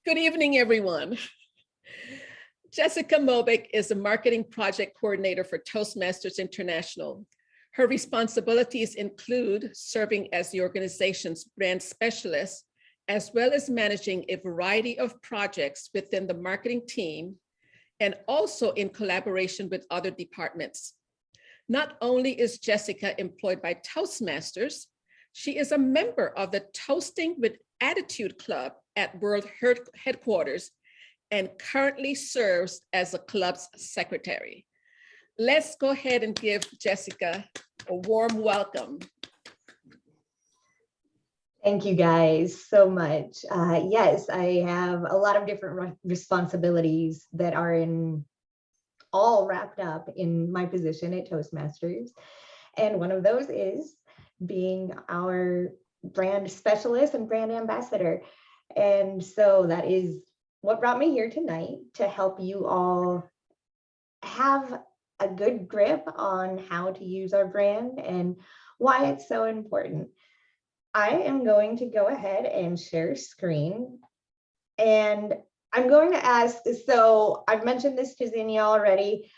Good evening, everyone. Jessica Mobeck is a marketing project coordinator for Toastmasters International. Her responsibilities include serving as the organization's brand specialist, as well as managing a variety of projects within the marketing team, and also in collaboration with other departments. Not only is Jessica employed by Toastmasters, she is a member of the Toasting with Attitude Club at World Headquarters and currently serves as the club's secretary. Let's go ahead and give Jessica a warm welcome. Thank you guys so much. Yes, I have a lot of different responsibilities that are all wrapped up in my position at Toastmasters. And one of those is being our brand specialist and brand ambassador. And so that is what brought me here tonight, to help you all have a good grip on how to use our brand and why it's so important. I am going to go ahead and share screen, and I'm going to ask, so I've mentioned this to Zinnia already.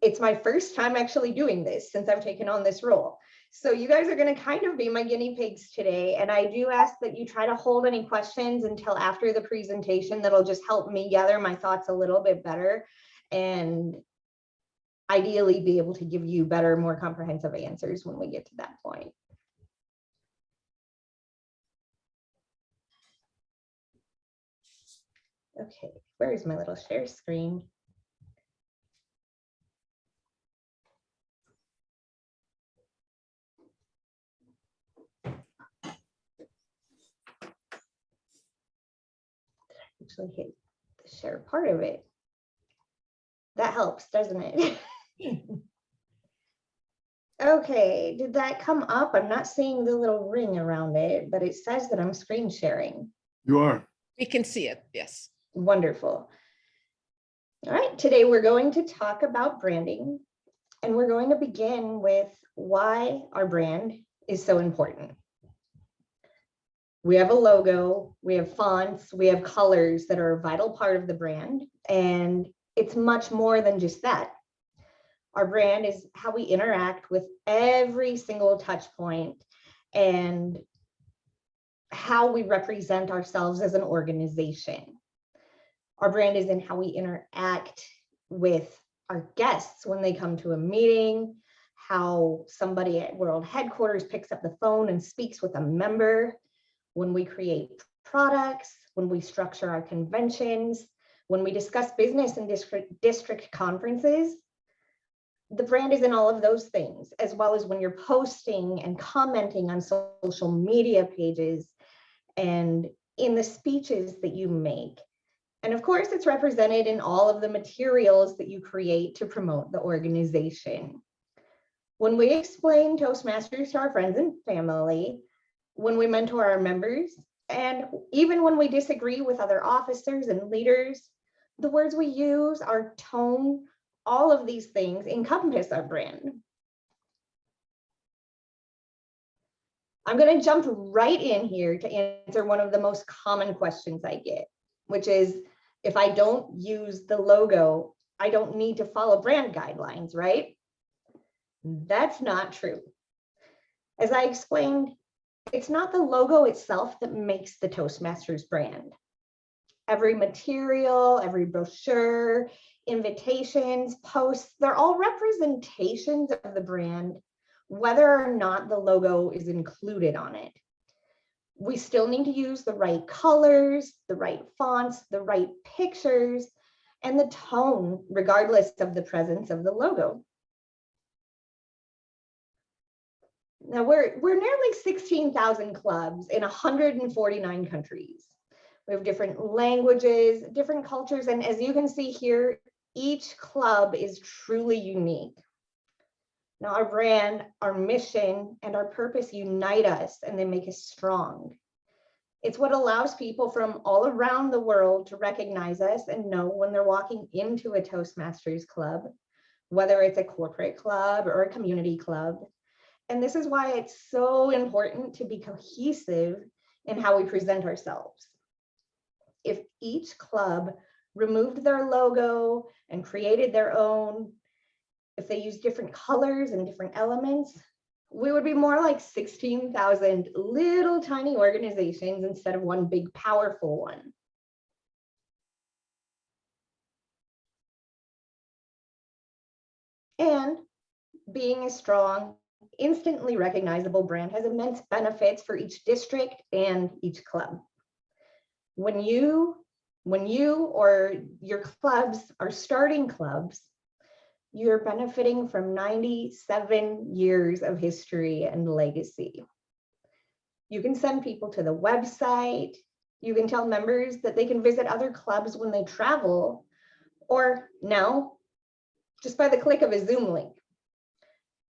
It's my first time actually doing this since I've taken on this role. So you guys are going to kind of be my guinea pigs today. And I do ask that you try to hold any questions until after the presentation. That'll just help me gather my thoughts a little bit better and ideally be able to give you better, more comprehensive answers when we get to that point. Okay, where is my little share screen? Actually hit the share part of it. That helps, doesn't it? Okay, did that come up? I'm not seeing the little ring around it, but it says that I'm screen sharing. You are. We can see it, yes. Wonderful. All right, today we're going to talk about branding, and we're going to begin with why our brand is so important. We have a logo, we have fonts, we have colors that are a vital part of the brand, and it's much more than just that. Our brand is how we interact with every single touch point and how we represent ourselves as an organization. Our brand is in how we interact with our guests when they come to a meeting, how somebody at World Headquarters picks up the phone and speaks with a member, when we create products, when we structure our conventions, when we discuss business and district conferences. The brand is in all of those things, as well as when you're posting and commenting on social media pages and in the speeches that you make. And of course, it's represented in all of the materials that you create to promote the organization. When we explain Toastmasters to our friends and family, when we mentor our members, and even when we disagree with other officers and leaders, the words we use, our tone, all of these things encompass our brand. I'm going to jump right in here to answer one of the most common questions I get, which is, if I don't use the logo, I don't need to follow brand guidelines, right? That's not true. As I explained, it's not the logo itself that makes the Toastmasters brand. Every material, every brochure, invitations, posts, they're all representations of the brand, whether or not the logo is included on it. We still need to use the right colors, the right fonts, the right pictures, and the tone, regardless of the presence of the logo. Now we're nearly 16,000 clubs in 149 countries. We have different languages, different cultures, and as you can see here, each club is truly unique. Now our brand, our mission, and our purpose unite us, and they make us strong. It's what allows people from all around the world to recognize us and know when they're walking into a Toastmasters club, whether it's a corporate club or a community club. And this is why it's so important to be cohesive in how we present ourselves. if each club removed their logo and created their own, if they use different colors and different elements, we would be more like 16,000 little tiny organizations instead of one big powerful one. And being a strong, instantly recognizable brand has immense benefits for each district and each club. When you or your clubs are starting clubs, you're benefiting from 97 years of history and legacy. You can send people to the website. You can tell members that they can visit other clubs when they travel, or now just by the click of a Zoom link.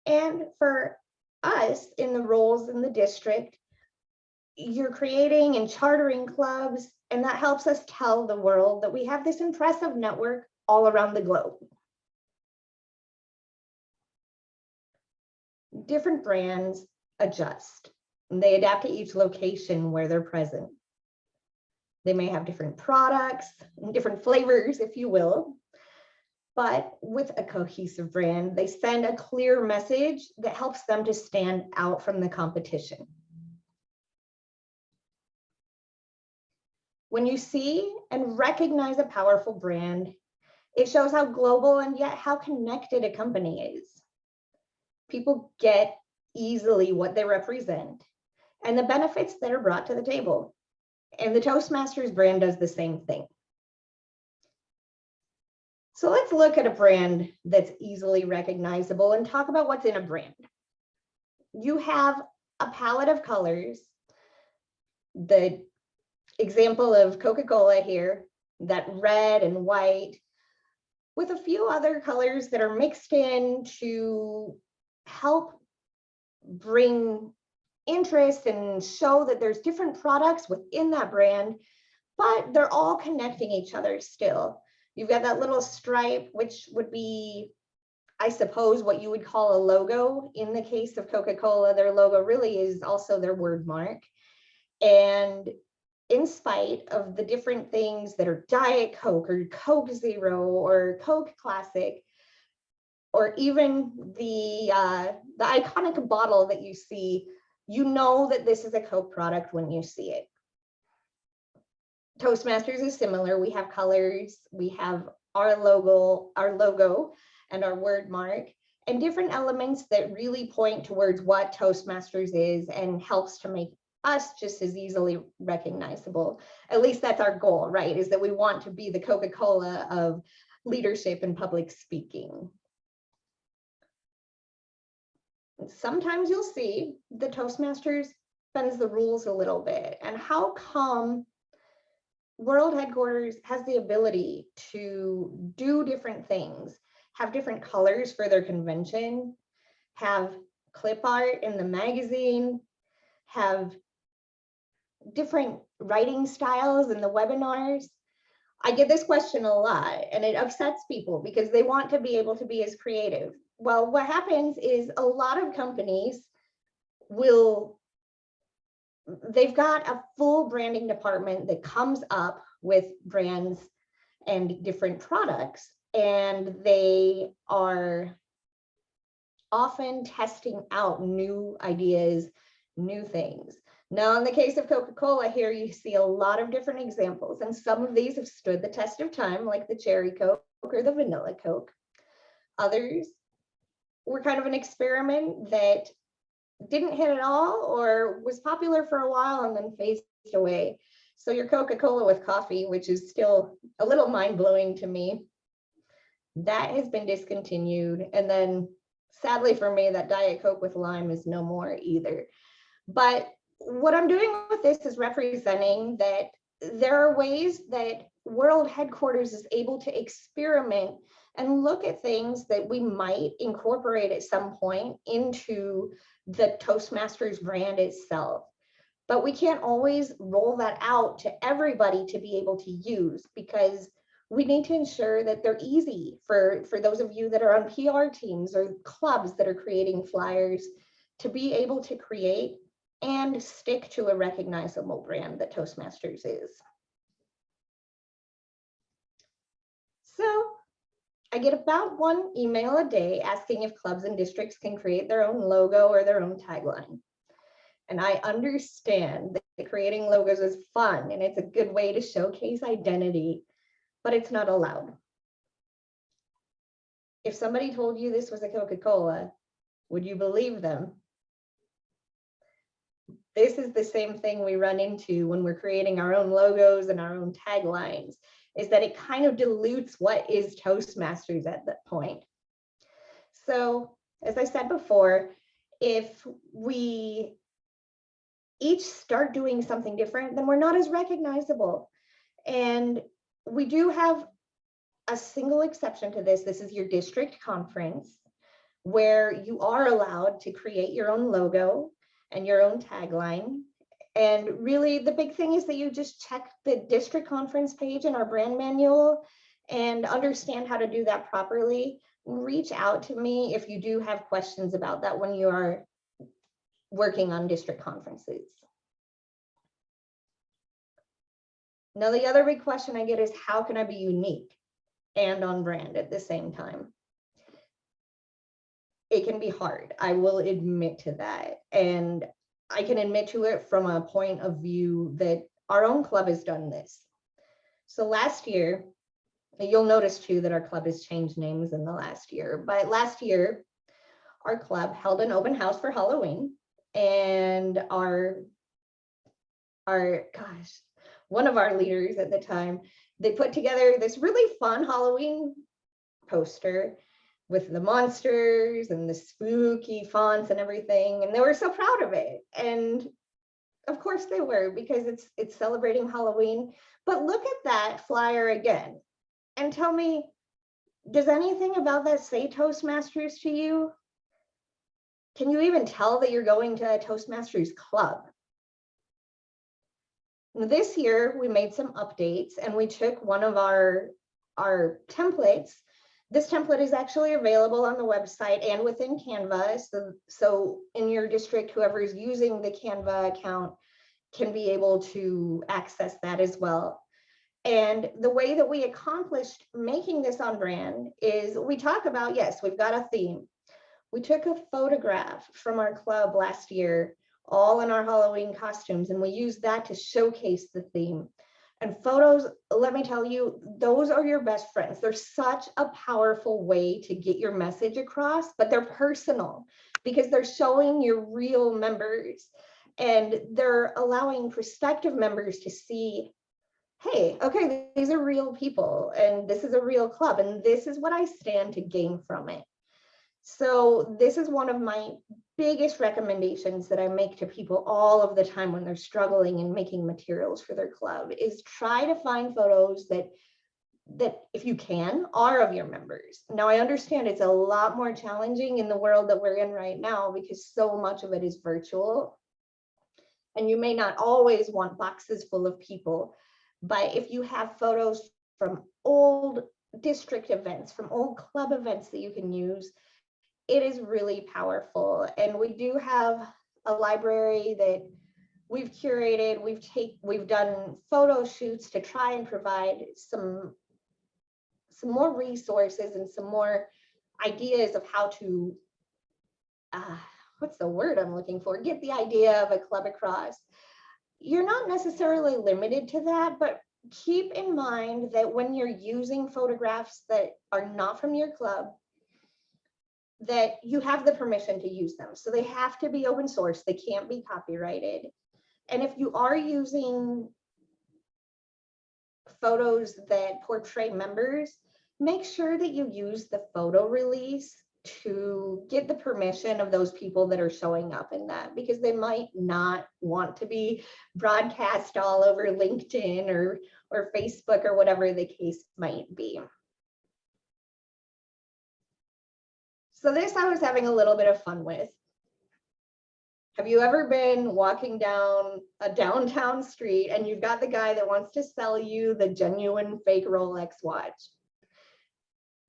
And for us in the roles in the district, you're creating and chartering clubs, and that helps us tell the world that we have this impressive network all around the globe. Different brands adjust, and they adapt to each location where they're present. They may have different products and different flavors, if you will, but with a cohesive brand, they send a clear message that helps them to stand out from the competition. When you see and recognize a powerful brand, it shows how global and yet how connected a company is. People get easily what they represent and the benefits that are brought to the table. And the Toastmasters brand does the same thing. So let's look at a brand that's easily recognizable and talk about what's in a brand. You have a palette of colors. The example of Coca-Cola here, that red and white, with a few other colors that are mixed in to help bring interest and show that there's different products within that brand, but they're all connecting each other still. You've got that little stripe, which would be, I suppose, what you would call a logo. In the case of Coca-Cola, their logo really is also their word mark. And in spite of the different things that are Diet Coke or Coke Zero or Coke Classic, or even the iconic bottle that you see, you know that this is a Coke product when you see it. Toastmasters is similar. We have colors, we have our logo and our word mark, and different elements that really point towards what Toastmasters is and helps to make us just as easily recognizable. At least that's our goal, right? Is that we want to be the Coca-Cola of leadership and public speaking. Sometimes you'll see the Toastmasters bends the rules a little bit. And how come World Headquarters has the ability to do different things, have different colors for their convention, have clip art in the magazine, have different writing styles in the webinars? I get this question a lot, and it upsets people because they want to be able to be as creative. Well, what happens is a lot of companies they've got a full branding department that comes up with brands and different products, and they are often testing out new ideas, new things. Now, in the case of Coca-Cola here, you see a lot of different examples, and some of these have stood the test of time, like the cherry Coke or the vanilla Coke. Others were kind of an experiment that didn't hit at all or was popular for a while and then phased away. So your Coca-Cola with coffee, which is still a little mind-blowing to me, that has been discontinued. And then sadly for me, that Diet Coke with lime is no more either. But what I'm doing with this is representing that there are ways that World Headquarters is able to experiment and look at things that we might incorporate at some point into the Toastmasters brand itself. But we can't always roll that out to everybody to be able to use, because we need to ensure that they're easy for those of you that are on PR teams or clubs that are creating flyers to be able to create and stick to a recognizable brand that Toastmasters is. So I get about one email a day asking if clubs and districts can create their own logo or their own tagline. And I understand that creating logos is fun and it's a good way to showcase identity, but it's not allowed. If somebody told you this was a Coca-Cola, would you believe them? This is the same thing we run into when we're creating our own logos and our own taglines, is that it kind of dilutes what is Toastmasters at that point. So, as I said before, if we each start doing something different, then we're not as recognizable. And we do have a single exception to this. This is your district conference, where you are allowed to create your own logo and your own tagline. And really the big thing is that you just check the district conference page in our brand manual and understand how to do that properly. Reach out to me if you do have questions about that when you are working on district conferences. Now, the other big question I get is, how can I be unique and on brand at the same time? It can be hard. I will admit to that. And I can admit to it from a point of view that our own club has done this. So last year, you'll notice too that our club has changed names in the last year, but last year, our club held an open house for Halloween, and one of our leaders at the time, they put together this really fun Halloween poster with the monsters and the spooky fonts and everything. And they were so proud of it. And of course they were, because it's celebrating Halloween. But look at that flyer again and tell me, does anything about that say Toastmasters to you? Can you even tell that you're going to a Toastmasters club? This year, we made some updates and we took one of our templates. This template is actually available on the website and within Canva. So in your district, whoever is using the Canva account can be able to access that as well. And the way that we accomplished making this on brand is we talk about, yes, we've got a theme. We took a photograph from our club last year, all in our Halloween costumes, and we used that to showcase the theme. And photos, let me tell you, those are your best friends. They're such a powerful way to get your message across, but they're personal because they're showing your real members, and they're allowing prospective members to see, hey, okay, these are real people and this is a real club and this is what I stand to gain from it. So this is one of my biggest recommendations that I make to people all of the time when they're struggling and making materials for their club, is try to find photos that if you can, are of your members. Now, I understand it's a lot more challenging in the world that we're in right now because so much of it is virtual. And you may not always want boxes full of people, but if you have photos from old district events, from old club events that you can use, it is really powerful. And we do have a library that we've curated. We've done photo shoots to try and provide some more resources and some more ideas of how to, what's the word I'm looking for? Get the idea of a club across. You're not necessarily limited to that, but keep in mind that when you're using photographs that are not from your club, that you have the permission to use them. So they have to be open source. They can't be copyrighted. And if you are using photos that portray members, make sure that you use the photo release to get the permission of those people that are showing up in that, because they might not want to be broadcast all over LinkedIn or Facebook or whatever the case might be. So this I was having a little bit of fun with. Have you ever been walking down a downtown street and you've got the guy that wants to sell you the genuine fake Rolex watch?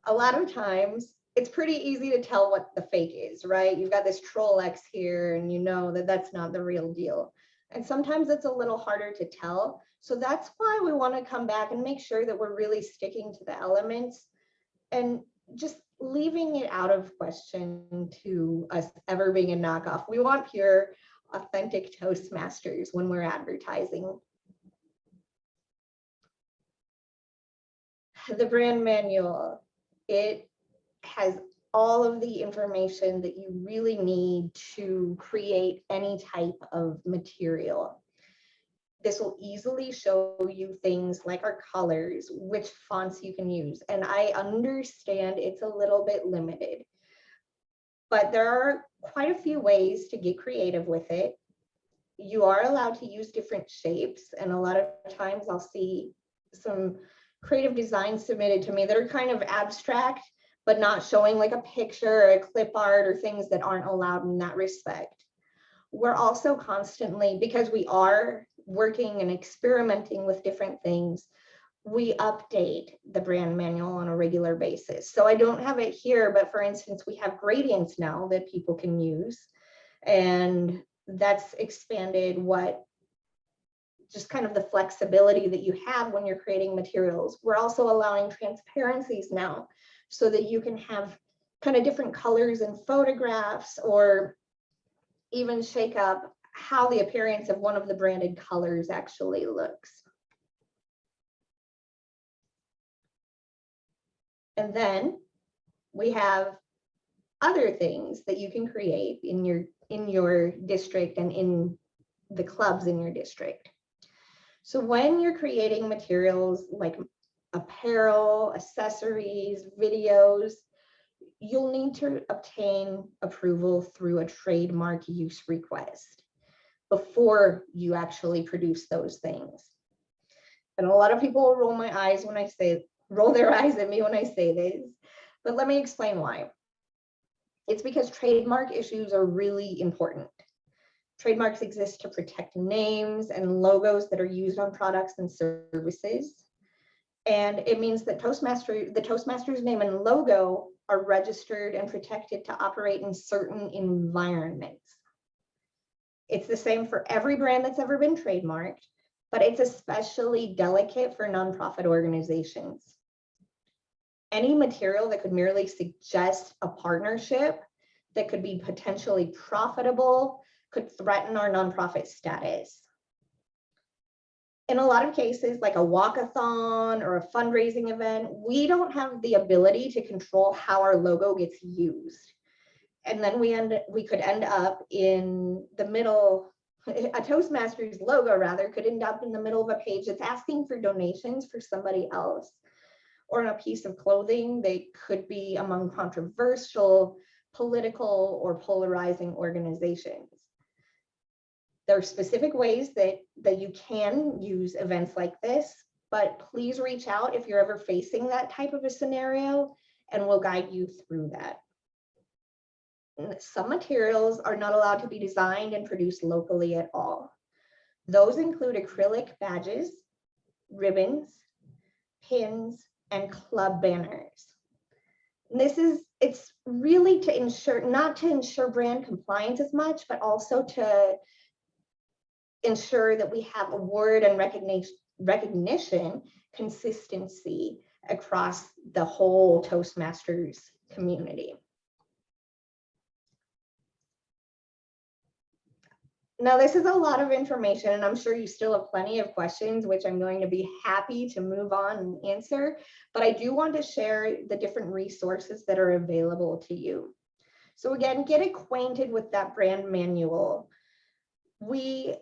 A lot of times it's pretty easy to tell what the fake is, right? You've got this Rolex here and you know that that's not the real deal. And sometimes it's a little harder to tell. So that's why we want to come back and make sure that we're really sticking to the elements and just leaving it out of question to us ever being a knockoff. We want pure, authentic Toastmasters when we're advertising. The brand manual, it has all of the information that you really need to create any type of material. This will easily show you things like our colors, which fonts you can use. And I understand it's a little bit limited, but there are quite a few ways to get creative with it. You are allowed to use different shapes, and a lot of times I'll see some creative designs submitted to me that are kind of abstract, but not showing like a picture or a clip art or things that aren't allowed in that respect. We're also constantly, because we are working and experimenting with different things, we update the brand manual on a regular basis. So I don't have it here, but for instance, we have gradients now that people can use, and that's expanded what just kind of the flexibility that you have when you're creating materials. We're also allowing transparencies now so that you can have kind of different colors in photographs, or even shake up how the appearance of one of the branded colors actually looks. And then we have other things that you can create in your district and in the clubs in your district. So when you're creating materials like apparel, accessories, videos, you'll need to obtain approval through a trademark use request before you actually produce those things. And a lot of people will roll their eyes at me when I say this, but let me explain why. It's because trademark issues are really important. Trademarks exist to protect names and logos that are used on products and services. And it means that the Toastmasters name and logo are registered and protected to operate in certain environments. It's the same for every brand that's ever been trademarked, but it's especially delicate for nonprofit organizations. Any material that could merely suggest a partnership that could be potentially profitable could threaten our nonprofit status. In a lot of cases, like a walkathon or a fundraising event, we don't have the ability to control how our logo gets used. And then we could end up in the middle, a Toastmasters logo rather, could end up in the middle of a page that's asking for donations for somebody else, or in a piece of clothing. They could be among controversial, political, or polarizing organizations. There are specific ways that you can use events like this, but please reach out if you're ever facing that type of a scenario, and we'll guide you through that. Some materials are not allowed to be designed and produced locally at all. Those include acrylic badges, ribbons, pins, and club banners. And it's really to ensure, not to ensure brand compliance as much, but also to ensure that we have award and recognition consistency across the whole Toastmasters community. Now, this is a lot of information, and I'm sure you still have plenty of questions, which I'm going to be happy to move on and answer, but I do want to share the different resources that are available to you. So again, get acquainted with that brand manual. We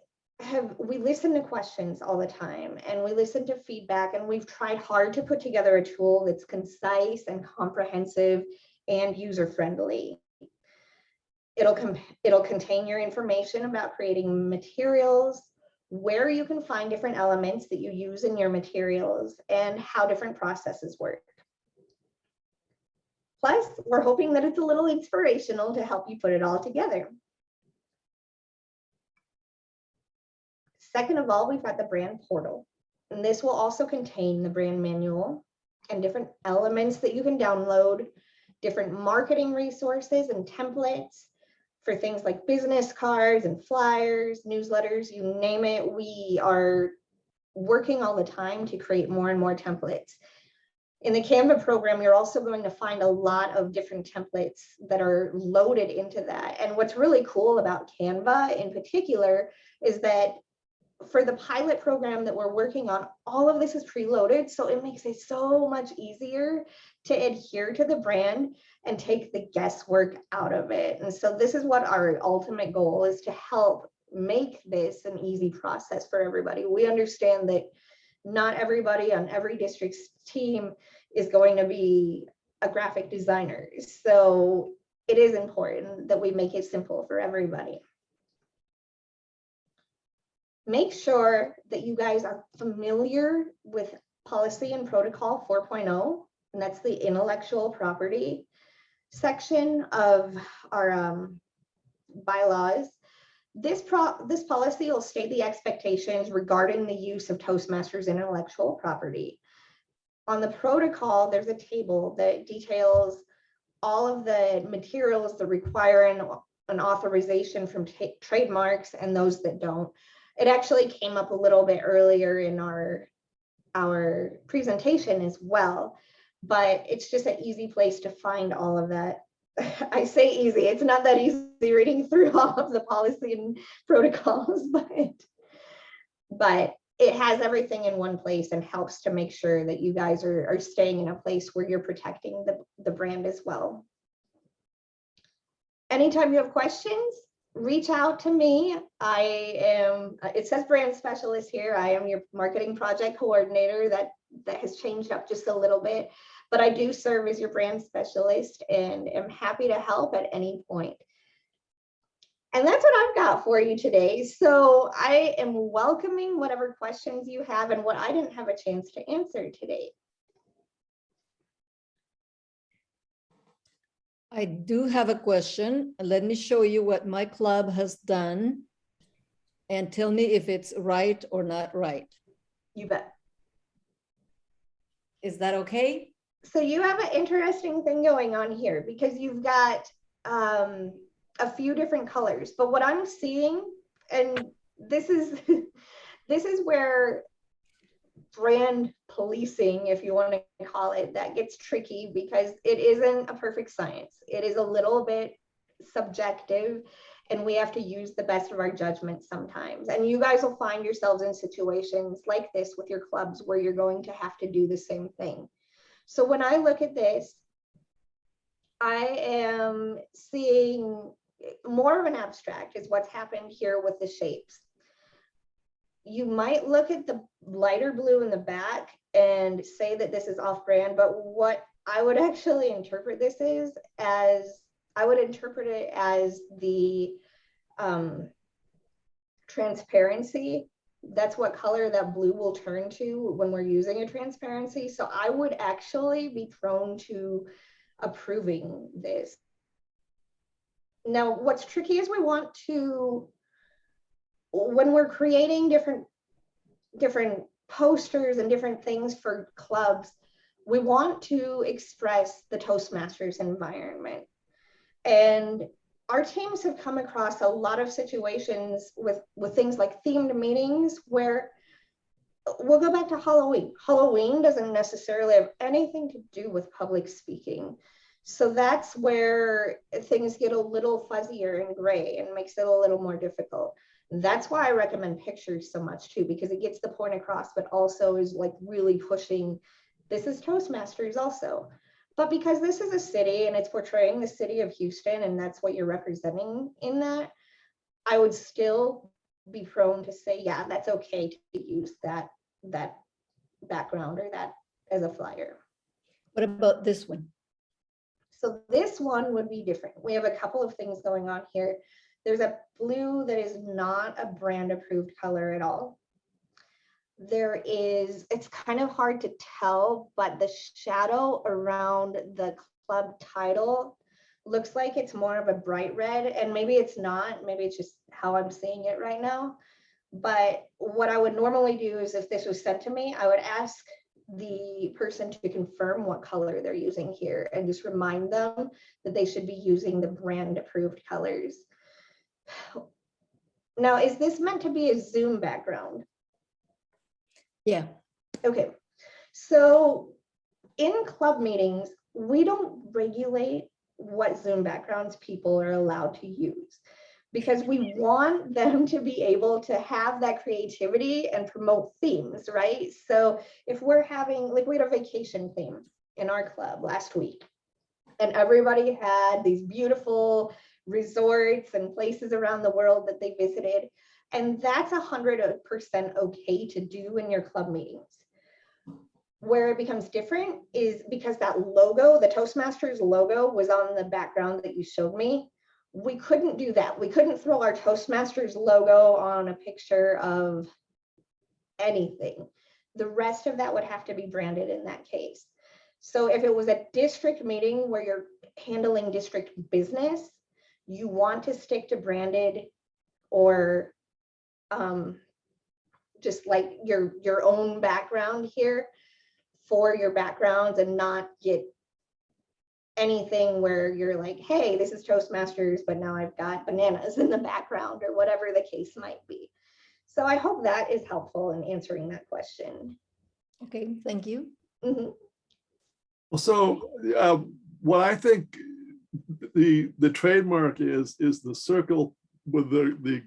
listen to questions all the time, and we listen to feedback, and we've tried hard to put together a tool that's concise and comprehensive and user-friendly. It'll contain your information about creating materials, where you can find different elements that you use in your materials, and how different processes work. Plus, we're hoping that it's a little inspirational to help you put it all together. Second of all, we've got the brand portal, and this will also contain the brand manual and different elements that you can download, different marketing resources and templates for things like business cards and flyers, newsletters, you name it. We are working all the time to create more and more templates. In the Canva program, you're also going to find a lot of different templates that are loaded into that. And what's really cool about Canva in particular is that for the pilot program that we're working on, all of this is preloaded. So it makes it so much easier to adhere to the brand and take the guesswork out of it. And so this is what our ultimate goal is, to help make this an easy process for everybody. We understand that not everybody on every district's team is going to be a graphic designer. So it is important that we make it simple for everybody. Make sure that you guys are familiar with policy and protocol 4.0, and that's the intellectual property section of our bylaws. This policy will state the expectations regarding the use of Toastmasters intellectual property. On the protocol, there's a table that details all of the materials that require an authorization from trademarks and those that don't. It actually came up a little bit earlier in our presentation as well, but it's just an easy place to find all of that. I say easy, it's not that easy reading through all of the policy and protocols, but it has everything in one place and helps to make sure that you guys are staying in a place where you're protecting the brand as well. Anytime you have questions, reach out to me. I am, it says brand specialist here. I am your marketing project coordinator. That has changed up just a little bit, but I do serve as your brand specialist and am happy to help at any point. And that's what I've got for you today. So I am welcoming whatever questions you have and what I didn't have a chance to answer today. I do have a question. Let me show you what my club has done and tell me if it's right or not right. You bet. Is that okay? So you have an interesting thing going on here because you've got a few different colors, but what I'm seeing, and this is this is where brand policing, if you want to call it, that gets tricky because it isn't a perfect science. It is a little bit subjective and we have to use the best of our judgment sometimes. And you guys will find yourselves in situations like this with your clubs where you're going to have to do the same thing. So when I look at this, I am seeing more of an abstract is what's happened here with the shapes. You might look at the lighter blue in the back and say that this is off brand, but what I would actually interpret this is as, I would interpret it as the transparency. That's what color that blue will turn to when we're using a transparency. So I would actually be prone to approving this. Now, what's tricky is we want to, when we're creating different posters and different things for clubs, we want to express the Toastmasters environment. And our teams have come across a lot of situations with things like themed meetings where we'll go back to Halloween. Halloween doesn't necessarily have anything to do with public speaking. So that's where things get a little fuzzier and gray and makes it a little more difficult. That's why I recommend pictures so much too, because it gets the point across, but also is like really pushing, this is Toastmasters also. But because this is a city and it's portraying the city of Houston and that's what you're representing in that, I would still be prone to say, yeah, that's okay to use that background or that as a flyer. What about this one? So this one would be different. We have a couple of things going on here. There's a blue that is not a brand approved color at all. There is, it's kind of hard to tell, but the shadow around the club title looks like it's more of a bright red, and maybe it's not, maybe it's just how I'm seeing it right now. But what I would normally do is if this was sent to me, I would ask the person to confirm what color they're using here and just remind them that they should be using the brand approved colors. Now, is this meant to be a Zoom background? Yeah, Okay, so in club meetings, we don't regulate what Zoom backgrounds people are allowed to use because we want them to be able to have that creativity and promote themes, right? So if we're having, like, we had a vacation theme in our club last week, and everybody had these beautiful resorts and places around the world that they visited. And that's 100% okay to do in your club meetings. Where it becomes different is because that logo, the Toastmasters logo, was on the background that you showed me. We couldn't do that. We couldn't throw our Toastmasters logo on a picture of anything. The rest of that would have to be branded in that case. So if it was a district meeting where you're handling district business, you want to stick to branded or just like your own background here for your backgrounds, and not get anything where you're like, hey, this is Toastmasters, but now I've got bananas in the background, or whatever the case might be. So I hope that is helpful in answering that question. okay, thank you. Mhm. Well, so what I think the trademark is the circle with the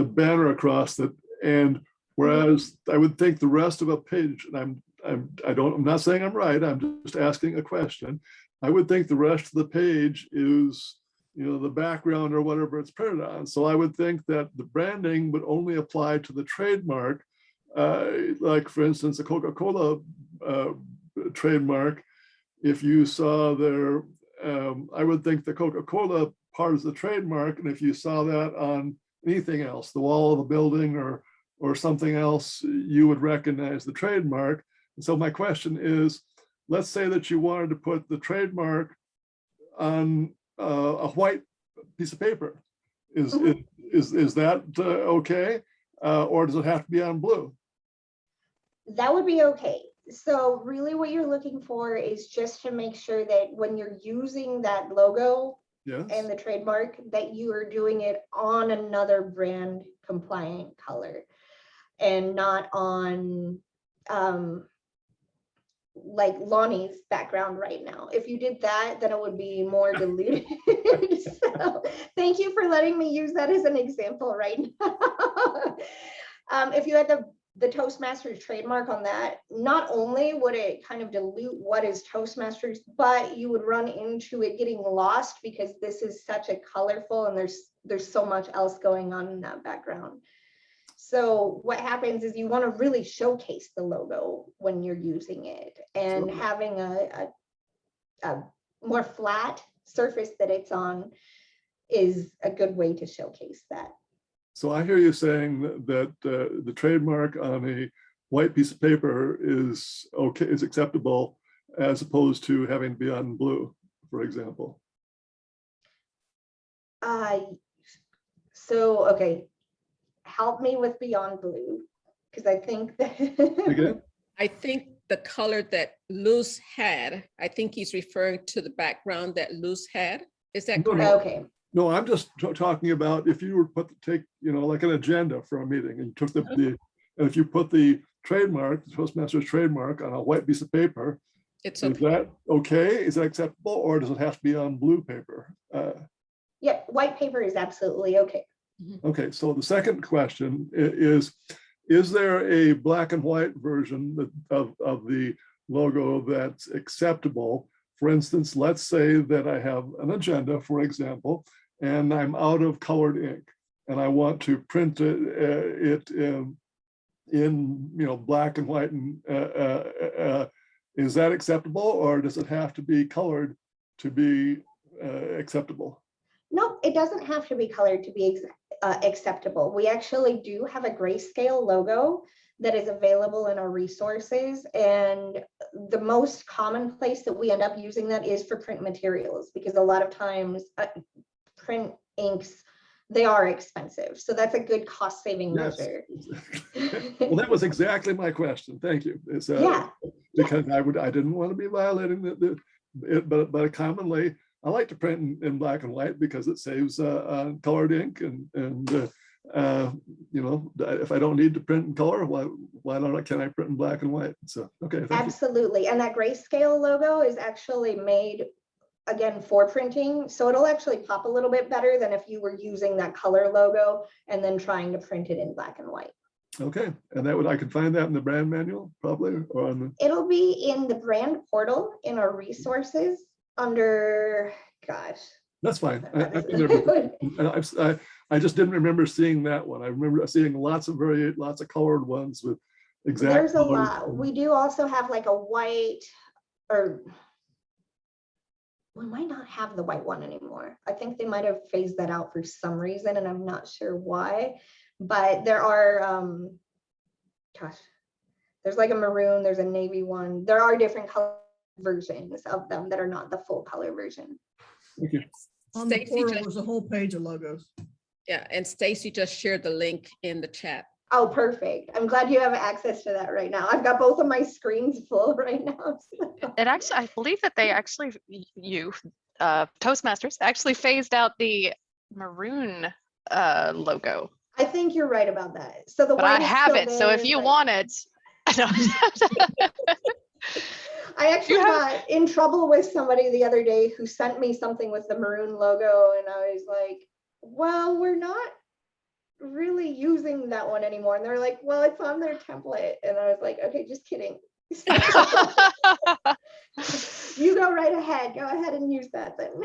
banner across it, and whereas I would think the rest of a page, and I'm not saying I'm right, I'm just asking a question. I would think the rest of the page is, the background or whatever it's printed on. So I would think that the branding would only apply to the trademark, like for instance, the Coca-Cola trademark. If you saw their, I would think the Coca-Cola part is the trademark, and if you saw that on anything else, the wall of a building or something else, you would recognize the trademark. And so my question is, let's say that you wanted to put the trademark on a white piece of paper. Is that okay? Or does it have to be on blue? That would be okay. So really what you're looking for is just to make sure that when you're using that logo, yes, and the trademark, that you are doing it on another brand compliant color and not on like Lonnie's background right now. If you did that, then it would be more diluted. So thank you for letting me use that as an example right now. If you had the Toastmasters trademark on that, not only would it kind of dilute what is Toastmasters, but you would run into it getting lost because this is such a colorful, and there's so much else going on in that background. So what happens is you want to really showcase the logo when you're using it, and sure, having a more flat surface that it's on is a good way to showcase that. So I hear you saying that the trademark on a white piece of paper is okay, is acceptable, as opposed to having to be on blue, for example. So okay, help me with beyond blue, because I think that Again? I think the color that Luz had, I think he's referring to the background that Luz had. Is that correct? Okay. No, I'm just talking about if you were take, like an agenda for a meeting, and you took and if you put the trademark, the Toastmasters trademark, on a white piece of paper, is that okay? Is that acceptable, or does it have to be on blue paper? Yeah, white paper is absolutely okay. Okay, so the second question is there a black and white version of the logo that's acceptable? For instance, let's say that I have an agenda, for example, and I'm out of colored ink, and I want to print it in black and white. And is that acceptable, or does it have to be colored to be acceptable? No, it doesn't have to be colored to be acceptable. We actually do have a grayscale logo that is available in our resources, and the most common place that we end up using that is for print materials, because a lot of times print inks, they are expensive, so that's a good cost saving measure. Well, that was exactly my question. Thank you. It's, yeah, because I didn't want to be violating but commonly I like to print in black and white because it saves colored ink and you know, if I don't need to print in color, why not? Can I print in black and white? So, okay. Thank you. Absolutely. And that grayscale logo is actually made again for printing. So it'll actually pop a little bit better than if you were using that color logo and then trying to print it in black and white. Okay. And I could find that in the brand manual probably, or on the. It'll be in the brand portal in our resources under, gosh. That's fine. I just didn't remember seeing that one. I remember seeing lots of colored ones with exact. There's a colors. lot. We do also have like a white, or we might not have the white one anymore. I think they might have phased that out for some reason, and I'm not sure why. But there are, gosh, there's like a maroon, there's a navy one. There are different color versions of them that are not the full color version. Thank you. On the Stacy portal, just- there's a whole page of logos. Yeah, and Stacy just shared the link in the chat. Oh, perfect. I'm glad you have access to that right now. I've got both of my screens full right now. It actually, I believe that they actually, Toastmasters actually phased out the maroon logo, I think you're right about that. So the but I white is have still it. So if there, you but want it, I actually you have- got in trouble with somebody the other day who sent me something with the maroon logo, and I was like, well, we're not really using that one anymore. And they're like, well, it's on their template. And I was like, okay, just kidding. You go right ahead. Go ahead and use that then.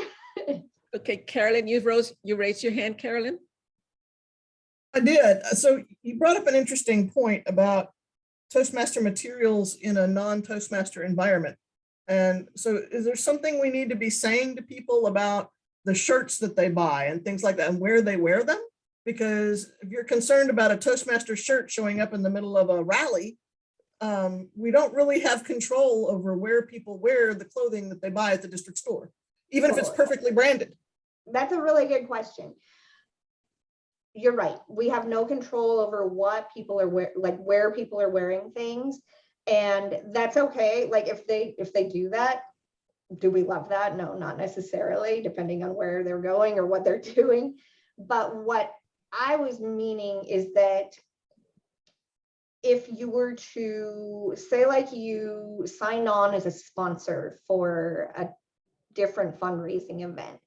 Okay, Carolyn, you raised your hand, Carolyn? I did. So you brought up an interesting point about Toastmaster materials in a non-Toastmaster environment. And so is there something we need to be saying to people about the shirts that they buy and things like that and where they wear them? Because if you're concerned about a Toastmaster shirt showing up in the middle of a rally, we don't really have control over where people wear the clothing that they buy at the district store, even if it's perfectly branded. That's a really good question. You're right. We have no control over what people are where people are wearing things. And that's okay. Like if they do that, do we love that? No, not necessarily, depending on where they're going or what they're doing. But what I was meaning is that if you were to say, like, you signed on as a sponsor for a different fundraising event,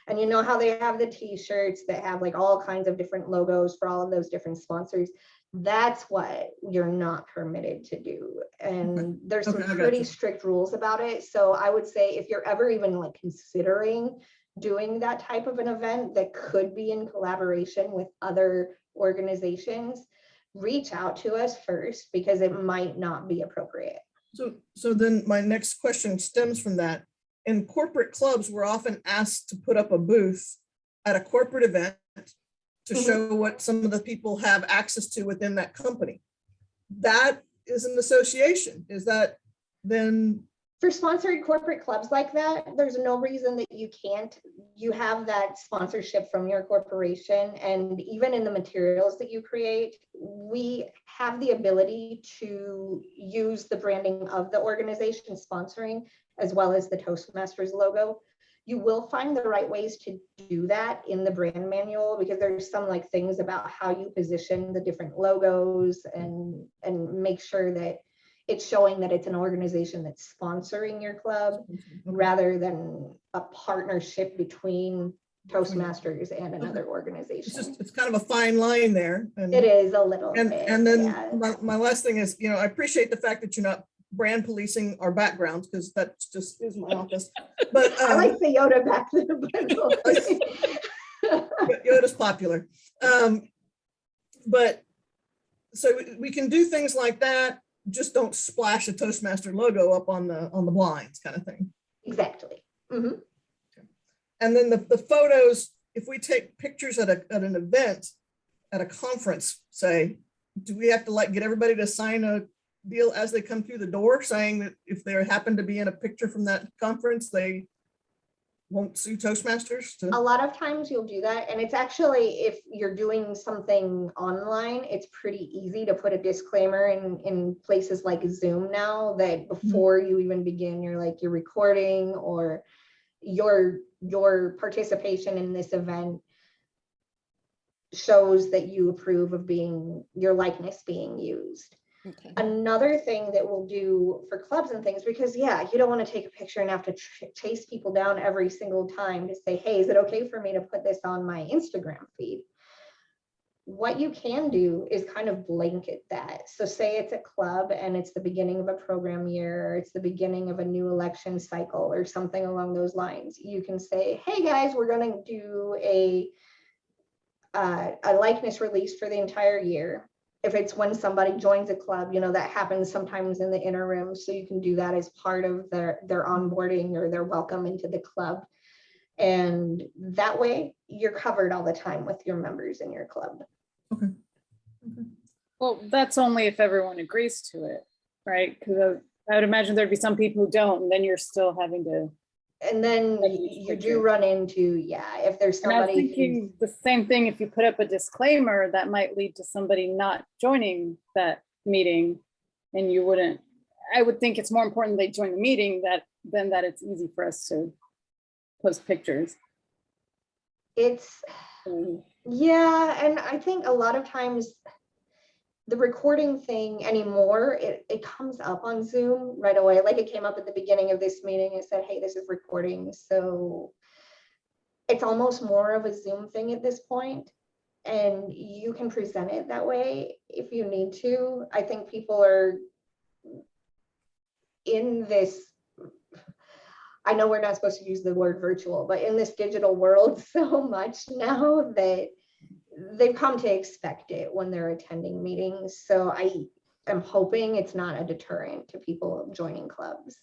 and you know how they have the t-shirts that have like all kinds of different logos for all of those different sponsors, that's what you're not permitted to do. And there's some pretty strict rules about it. So I would say if you're ever even like considering doing that type of an event that could be in collaboration with other organizations, reach out to us first, because it might not be appropriate. So then my next question stems from that. In corporate clubs, we're often asked to put up a booth at a corporate event to show what some of the people have access to within that company. That is an association. Is that then? For sponsored corporate clubs like that, there's no reason that you can't. You have that sponsorship from your corporation, and even in the materials that you create, we have the ability to use the branding of the organization sponsoring as well as the Toastmasters logo. You will find the right ways to do that in the brand manual, because there's some like things about how you position the different logos and make sure that it's showing that it's an organization that's sponsoring your club rather than a partnership between Toastmasters and another organization. It's kind of a fine line there. And, it is a little bit. And then yeah. my last thing is, I appreciate the fact that you're not brand policing our backgrounds, because that just is my office. But I like the Yoda back there. Yoda's popular. But so we can do things like that. Just don't splash a Toastmaster logo up on the blinds, kind of thing. Exactly. Mm-hmm. And then the photos, if we take pictures at an event, at a conference, say, do we have to like get everybody to sign a deal as they come through the door saying that if they happen to be in a picture from that conference, they won't sue Toastmasters? A lot of times you'll do that. And it's actually, if you're doing something online, it's pretty easy to put a disclaimer in places like Zoom now, that before you even begin, you're recording or you're your participation in this event shows that you approve of your likeness being used. Okay. Another thing that we'll do for clubs and things, because yeah, you don't want to take a picture and have to chase people down every single time to say, hey, is it okay for me to put this on my Instagram feed? What you can do is kind of blanket that. So say it's a club and it's the beginning of a program year, or it's the beginning of a new election cycle or something along those lines. You can say, hey guys, we're going to do a likeness release for the entire year. If it's when somebody joins a club, that happens sometimes in the interim. So you can do that as part of their onboarding or their welcome into the club. And that way you're covered all the time with your members in your club. Okay. Well, that's only if everyone agrees to it, right? Because I would imagine there'd be some people who don't, and then you're still having to. And then you do run into, if there's And I was somebody thinking the same thing, if you put up a disclaimer, that might lead to somebody not joining that meeting, and you wouldn't, I would think it's more important they join the meeting than that it's easy for us to post pictures. it's, yeah, and I think a lot of times the recording thing anymore, it comes up on Zoom right away. Like it came up at the beginning of this meeting and said, hey, this is recording. So it's almost more of a Zoom thing at this point. And you can present it that way if you need to. I think people are in this, I know we're not supposed to use the word virtual, but in this digital world so much now that they've come to expect it when they're attending meetings. So I am hoping it's not a deterrent to people joining clubs.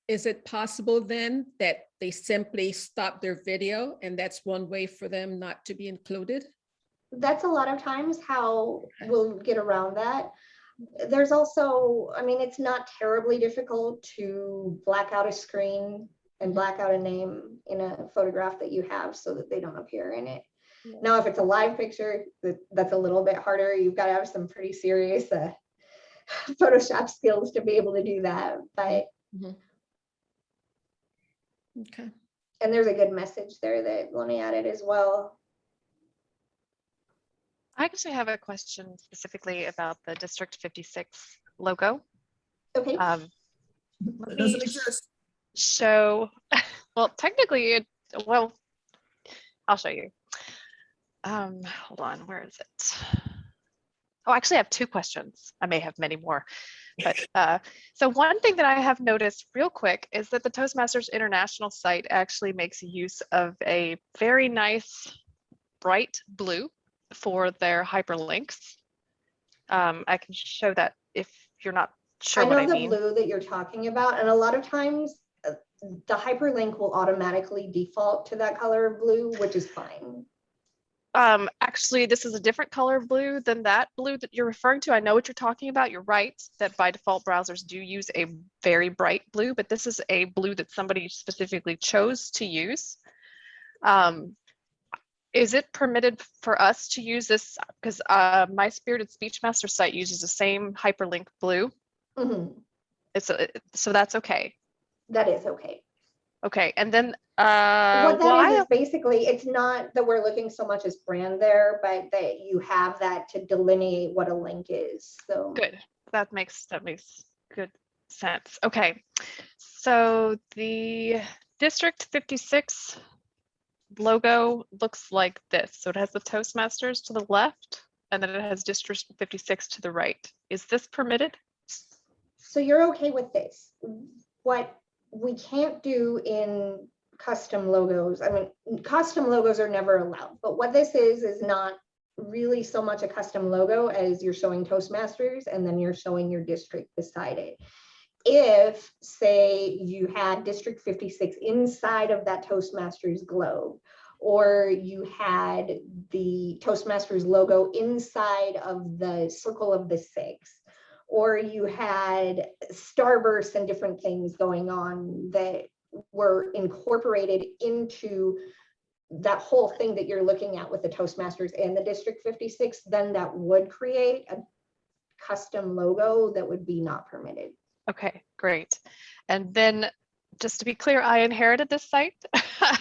Is it possible then that they simply stop their video and that's one way for them not to be included? That's a lot of times how we'll get around that. There's also, it's not terribly difficult to black out a screen and black out a name in a photograph that you have so that they don't appear in it. Yeah. Now, if it's a live picture, that's a little bit harder. You've got to have some pretty serious Photoshop skills to be able to do that. But Okay. and there's a good message there that Lenny added as well. I actually have a question specifically about the District 56 logo. Okay. It Let doesn't me exist. show, well, technically, well, I'll show you. Hold on, where is it? Oh, actually, I have two questions. I may have many more. But so one thing that I have noticed real quick is that the Toastmasters International site actually makes use of a very nice bright blue for their hyperlinks. I can show that if you're not sure what I know the mean. blue that you're talking about, and a lot of times the hyperlink will automatically default to that color of blue, which is fine. Actually, this is a different color of blue than that blue that you're referring to. I know what you're talking about. You're right that by default browsers do use a very bright blue, but this is a blue that somebody specifically chose to use. Is it permitted for us to use this? Because my Spirited Speechmaster site uses the same hyperlink blue. So that's okay. That is okay. Okay, and then what that is basically, it's not that we're looking so much as brand there, but that you have that to delineate what a link is. So good. That makes good sense. Okay, so the District 56 logo looks like this. So it has the Toastmasters to the left, and then it has District 56 to the right. Is this permitted? So you're okay with this? What we can't do in custom logos, custom logos are never allowed, but what this is not really so much a custom logo as you're showing Toastmasters and then you're showing your district beside it. If, say, you had District 56 inside of that Toastmasters globe, or you had the Toastmasters logo inside of the circle of the six, or you had starbursts and different things going on that were incorporated into that whole thing that you're looking at with the Toastmasters and the District 56, then that would create a custom logo that would be not permitted. Okay, great. And then just to be clear, I inherited this site.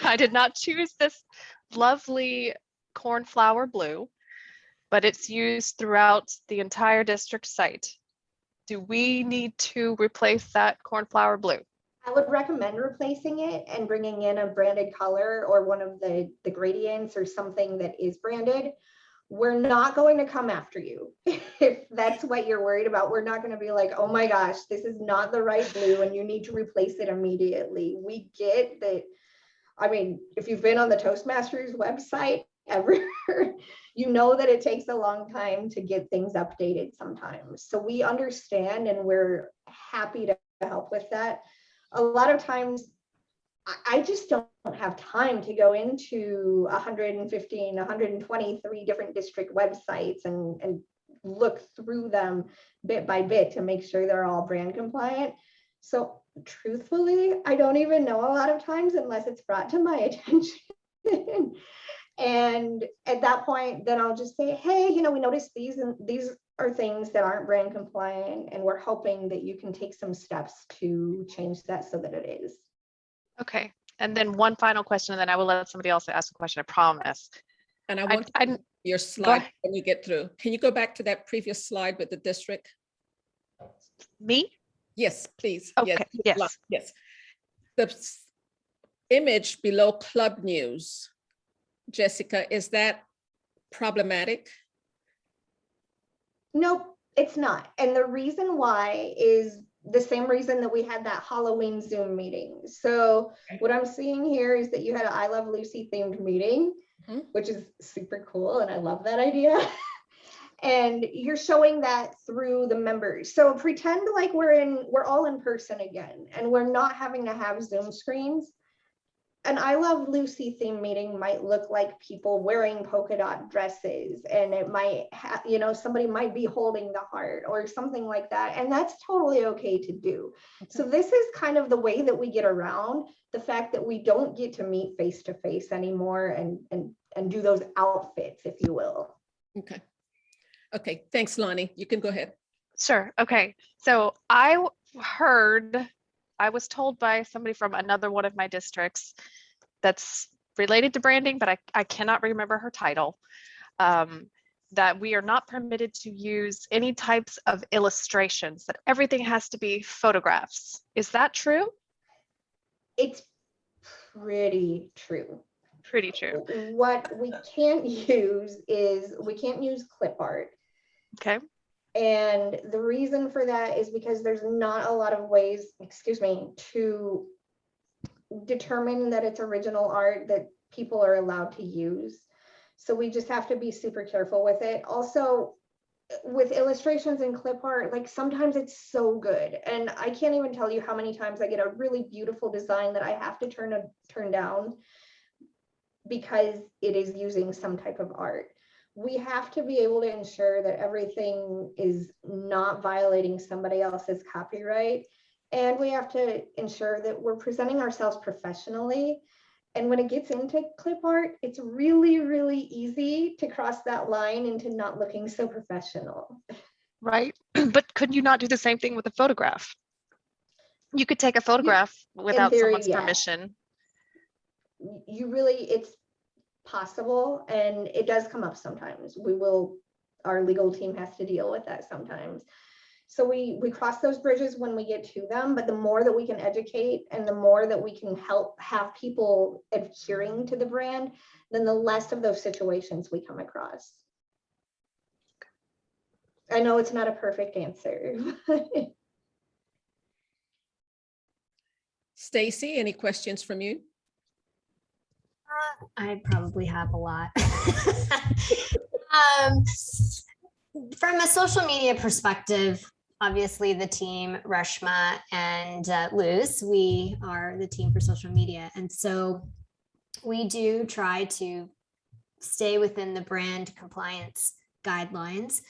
I did not choose this lovely cornflower blue, but it's used throughout the entire district site. Do we need to replace that cornflower blue? I would recommend replacing it and bringing in a branded color or one of the gradients or something that is branded. We're not going to come after you if that's what you're worried about. We're not going to be like, oh my gosh, this is not the right blue and you need to replace it immediately. We get that. I mean, if you've been on the Toastmasters website ever, you know that it takes a long time to get things updated sometimes. So we understand and we're happy to help with that. A lot of times, I just don't have time to go into 115, 123 different district websites and look through them bit by bit to make sure they're all brand compliant. So truthfully, I don't even know a lot of times unless it's brought to my attention. And at that point, then I'll just say, hey, you know, we noticed these and these are things that aren't brand compliant, and we're hoping that you can take some steps to change that so that it is. Okay. And then one final question, and then I will let somebody else ask a question, I promise. And I want your slide when you get through. Can you go back to that previous slide with the district? Me? Yes, please. Okay, yes. Yes. The image below club news, Jessica, is that problematic? Nope, it's not. And the reason why is the same reason that we had that Halloween Zoom meeting. So what I'm seeing here is that you had an I Love Lucy themed meeting, which is super cool. And I love that idea. And you're showing that through the members. So pretend like we're all in person again, and we're not having to have Zoom screens. An I Love Lucy theme meeting might look like people wearing polka dot dresses, and it might have, you know, somebody might be holding the heart or something like that. And that's totally okay to do. So this is kind of the way that we get around the fact that we don't get to meet face to face anymore and do those outfits, if you will. Okay. Okay, thanks, Lonnie. You can go ahead. Sure. Okay. So I was told by somebody from another one of my districts that's related to branding, but I cannot remember her title, that we are not permitted to use any types of illustrations, that everything has to be photographs. Is that true? It's pretty true. Pretty true. What we can't use is we can't use clip art. Okay. And the reason for that is because there's not a lot of ways, to determine that it's original art that people are allowed to use. So we just have to be super careful with it. Also, with illustrations and clip art, like sometimes it's so good. And I can't even tell you how many times I get a really beautiful design that I have to turn down because it is using some type of art. We have to be able to ensure that everything is not violating somebody else's copyright. And we have to ensure that we're presenting ourselves professionally. And when it gets into clip art, it's really, really easy to cross that line into not looking so professional. Right. But couldn't you not do the same thing with a photograph? You could take a photograph without someone's permission. It's possible, and it does come up sometimes. Our legal team has to deal with that sometimes. So we cross those bridges when we get to them, but the more that we can educate and the more that we can help have people adhering to the brand, then the less of those situations we come across. I know it's not a perfect answer. Stacy, any questions from you? I probably have a lot. From a social media perspective, obviously the team, Reshma and Luz, we are the team for social media. And so we do try to stay within the brand compliance guidelines.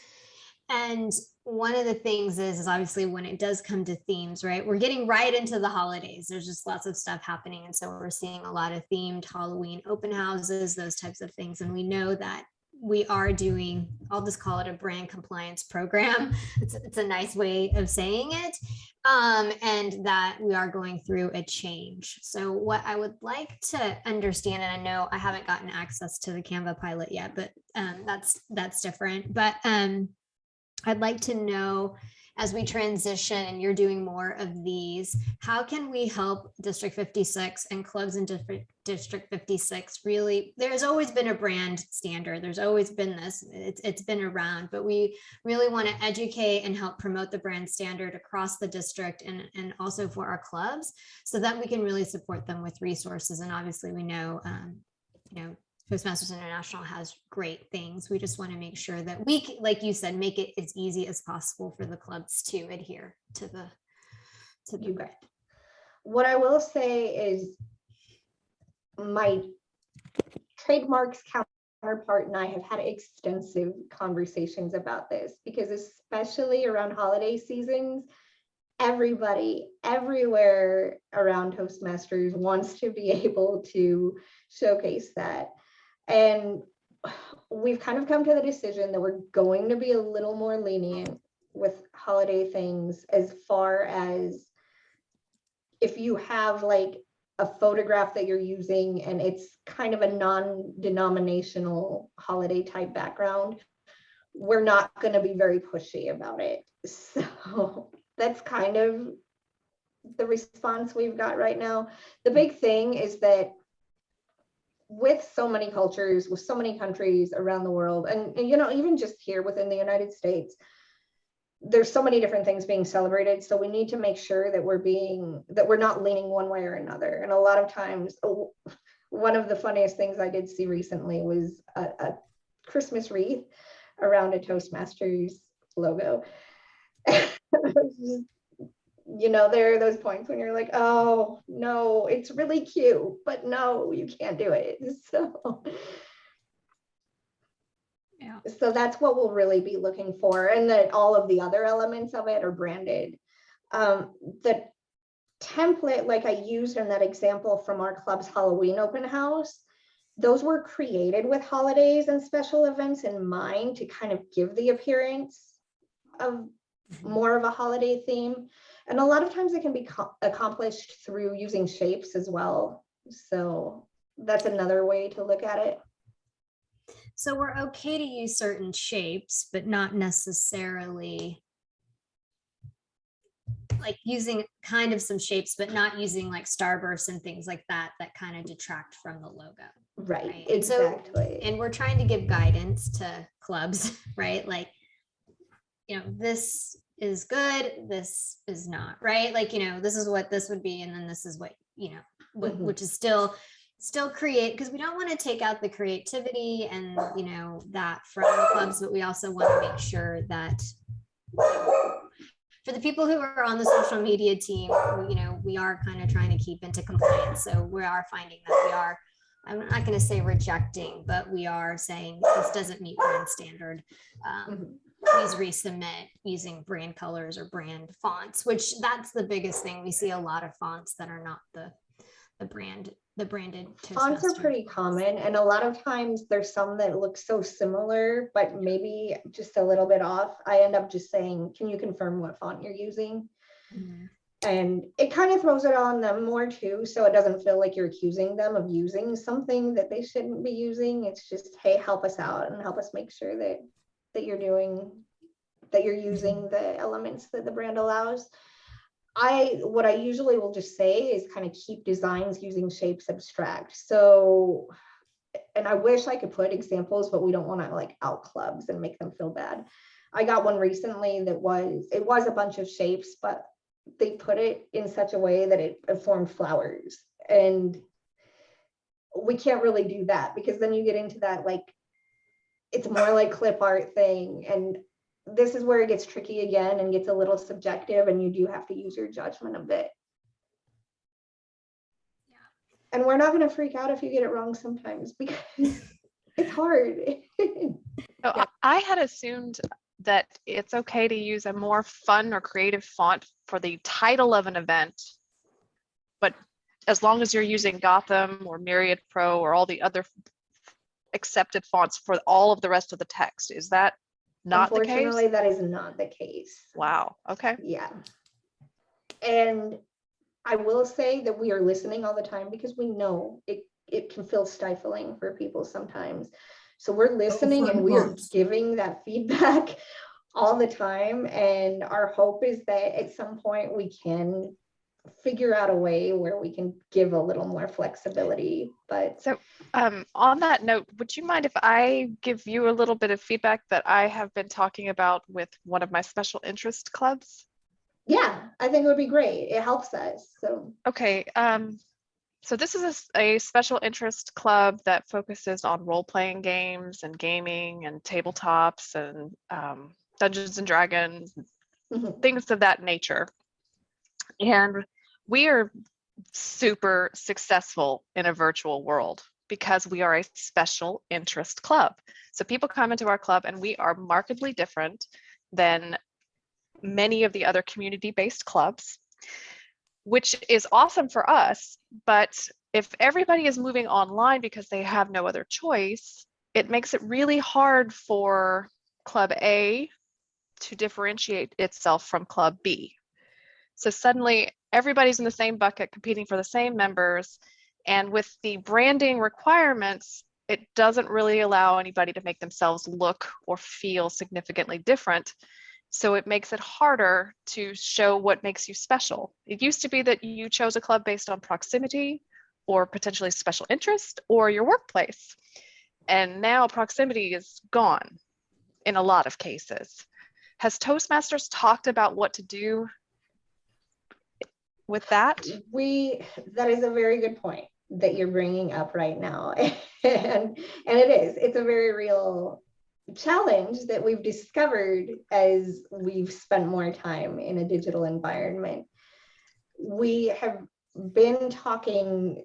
And one of the things is obviously when it does come to themes, right? We're getting right into the holidays. There's just lots of stuff happening. And so we're seeing a lot of themed Halloween open houses, those types of things. And we know that we are doing, I'll just call it a brand compliance program. It's a nice way of saying it. and that we are going through a change. So what I would like to understand, and I know I haven't gotten access to the Canva pilot yet, but that's different. But I'd like to know, as we transition and you're doing more of these, how can we help District 56 and clubs in District 56 really? There's always been a brand standard. There's always been this, it's been around, but we really want to educate and help promote the brand standard across the district and also for our clubs, so that we can really support them with resources. And obviously we know, Toastmasters International has great things. We just want to make sure that we, like you said, make it as easy as possible for the clubs to adhere to the brand. What I will say is my trademarks counterpart and I have had extensive conversations about this, because especially around holiday seasons, everybody everywhere around Toastmasters wants to be able to showcase that. And we've kind of come to the decision that we're going to be a little more lenient with holiday things, as far as if you have like a photograph that you're using and it's kind of a non-denominational holiday type background, we're not going to be very pushy about it. So that's kind of the response we've got right now. The big thing is that with so many cultures, with so many countries around the world, and even just here within the United States, there's so many different things being celebrated. So we need to make sure that we're not leaning one way or another. And a lot of times, one of the funniest things I did see recently was a Christmas wreath around a Toastmasters logo. There are those points when you're like, oh no, it's really cute, but no, you can't do it. So that's what we'll really be looking for, and that all of the other elements of it are branded. The template, like I used in that example from our club's Halloween open house, those were created with holidays and special events in mind to kind of give the appearance of more of a holiday theme. And a lot of times it can be accomplished through using shapes as well. So that's another way to look at it. So we're okay to use certain shapes, but not necessarily like using kind of some shapes, but not using like starbursts and things like that kind of detract from the logo. Right, exactly. And we're trying to give guidance to clubs, right? Like, this is good, this is not, right? Like, this is what this would be, and then this is what, which is still create, because we don't want to take out the creativity and that from the clubs, but we also want to make sure that for the people who are on the social media team, we are kind of trying to keep into compliance. So we are finding that I'm not going to say rejecting, but we are saying this doesn't meet brand standard. Please resubmit using brand colors or brand fonts, which that's the biggest thing. We see a lot of fonts that are not the branded fonts are pretty common, and a lot of times there's some that look so similar but maybe just a little bit off. I end up just saying, can you confirm what font you're using? And it kind of throws it on them more too, so it doesn't feel like you're accusing them of using something that they shouldn't be using. It's just, hey, help us out and help us make sure that you're using the elements that the brand allows. What I usually will just say is kind of keep designs using shapes abstract. So, and I wish I could put examples, but we don't want to like out clubs and make them feel bad. I got one recently that was a bunch of shapes, but they put it in such a way that it formed flowers. And we can't really do that, because then you get into that, like, it's more like clip art thing. And this is where it gets tricky again and gets a little subjective, and you do have to use your judgment a bit. And we're not going to freak out if you get it wrong sometimes, because it's hard. I had assumed that it's okay to use a more fun or creative font for the title of an event, but as long as you're using Gotham or Myriad Pro or all the other accepted fonts for all of the rest of the text. Is that not the case? Unfortunately, that is not the case. Wow. Okay. Yeah. And I will say that we are listening all the time because we know it can feel stifling for people sometimes. So we're listening and we are giving that feedback all the time. And our hope is that at some point we can figure out a way where we can give a little more flexibility. But So on that note, would you mind if I give you a little bit of feedback that I have been talking about with one of my special interest clubs? yeah, I think it would be great. It helps us. So Okay. So this is a special interest club that focuses on role-playing games and gaming and tabletops and Dungeons and Dragons, mhm. things of that nature. And we are super successful in a virtual world because we are a special interest club. So people come into our club and we are markedly different than many of the other community-based clubs, which is awesome for us. But if everybody is moving online because they have no other choice, it makes it really hard for Club A to differentiate itself from Club B. So suddenly everybody's in the same bucket competing for the same members. And with the branding requirements, it doesn't really allow anybody to make themselves look or feel significantly different. So it makes it harder to show what makes you special. It used to be that you chose a club based on proximity or potentially special interest or your workplace. And now proximity is gone in a lot of cases. Has Toastmasters talked about what to do with that? That is a very good point that you're bringing up right now. and it's a very real challenge that we've discovered as we've spent more time in a digital environment. We have been talking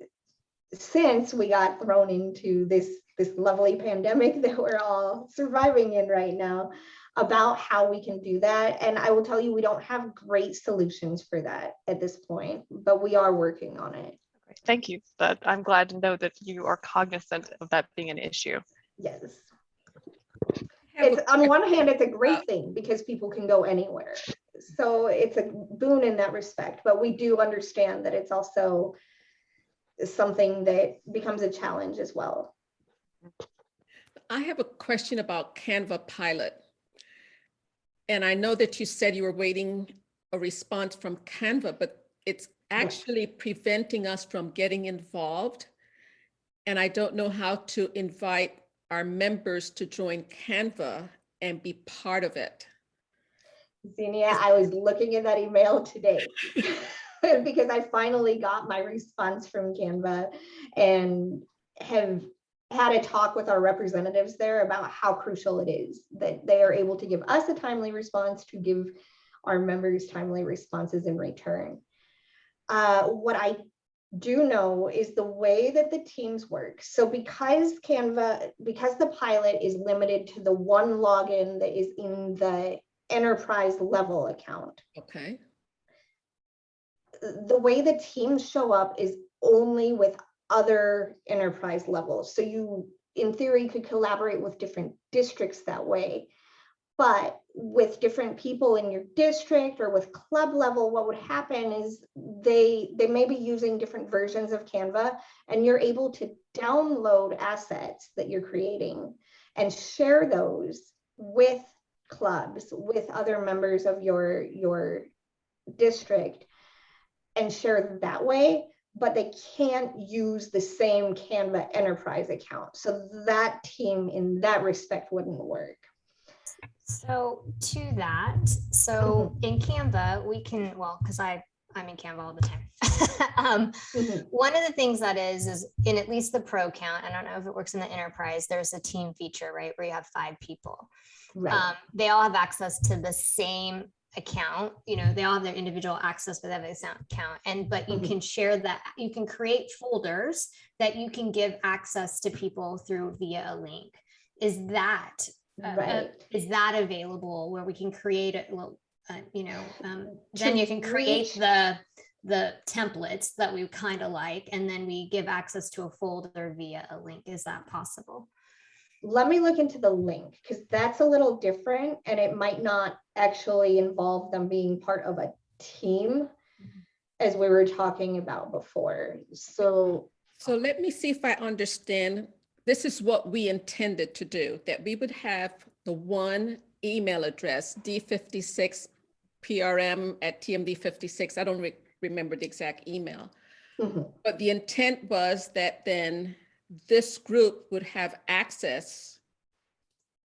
since we got thrown into this lovely pandemic that we're all surviving in right now about how we can do that. And I will tell you, we don't have great solutions for that at this point, but we are working on it. Thank you. But I'm glad to know that you are cognizant of that being an issue. Yes. It's, on one hand, it's a great thing because people can go anywhere. So it's a boon in that respect, but we do understand that it's also something that becomes a challenge as well. I have a question about Canva pilot. And I know that you said you were waiting a response from Canva, but it's actually preventing us from getting involved. And I don't know how to invite our members to join Canva and be part of it. Xenia, I was looking at that email today because I finally got my response from Canva and have had a talk with our representatives there about how crucial it is that they are able to give us a timely response to give our members timely responses in return. What I do know is the way that the teams work. So because the pilot is limited to the one login that is in the enterprise level account. Okay. The way the teams show up is only with other enterprise levels. So you, in theory, could collaborate with different districts that way. But with different people in your district or with club level, what would happen is they may be using different versions of Canva, and you're able to download assets that you're creating and share those with clubs, with other members of your district, and share that way. But they can't use the same Canva enterprise account. So that team in that respect wouldn't work. So to that, so in Canva, we can, well, because I'm in Canva all the time. One of the things that is in at least the pro count, I don't know if it works in the enterprise, there's a team feature, right, where you have 5 people. Right. They all have access to the same account, you know, they all have their individual access with that account, but you can share that, you can create folders that you can give access to people through via a link. Is that available where we can create it? Then you can create the templates that we kind of like, and then we give access to a folder via a link. Is that possible? Let me look into the link, because that's a little different and it might not actually involve them being part of a team. as we were talking about before. So So let me see if I understand. This is what we intended to do, that we would have the one email address, d56prm@tmd56. I don't remember the exact email. mhm, But the intent was that then this group would have access